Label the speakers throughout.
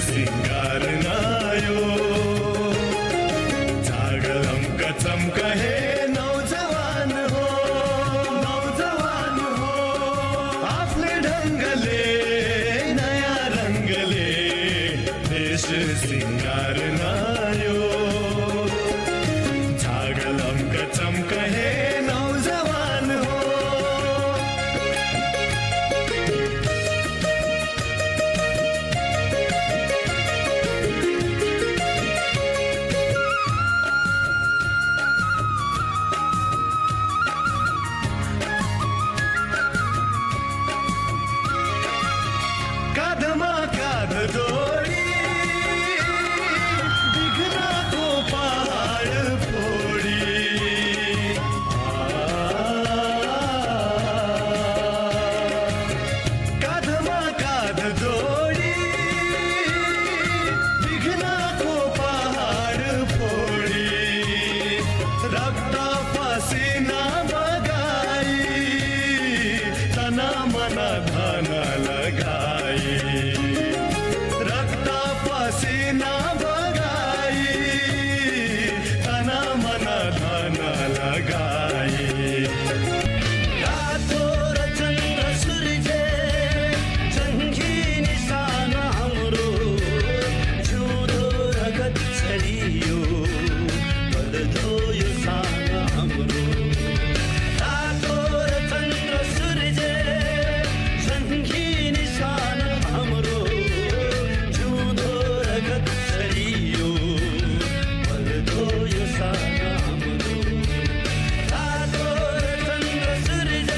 Speaker 1: सिंगार नायो झागलम्क चम्क हे नौजवान हो आफ्नै ढङ्गले नयाँ रङ्गले देश सिंगार नायो झागलम्क चम्क हे नौजवान हो काँधमा काँध जोडी विघ्नको पहाड फोडी काँधमा काँध जोडी विघ्नको पहाड फोडी रक्त पसिना बगाई तना मन धन लगाई रक्त पसिना बगाई तना मन धन लगाई
Speaker 2: रातो र चन्द्र सूर्य जङ्गी निशान हाम्रो जुदो रगत छरियो बल्दो यो सान हाम्रो रातो र चन्द्र सूर्य जङ्गी निशान हाम्रो जुदो रगत छरियो बल्दो यो सान हाम्रो रातो र चन्द्र सूर्य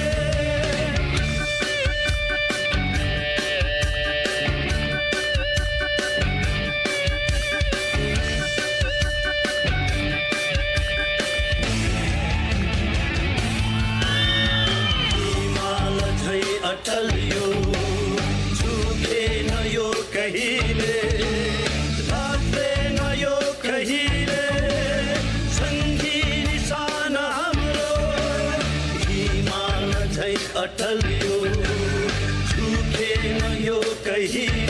Speaker 2: हिमाल झै अटल यो झुकेन यो कहिले लाग्दैन यो कहिले सङ्गी निशान हाम्रो हिमाल झै अटल यो झुकेन यो कहिले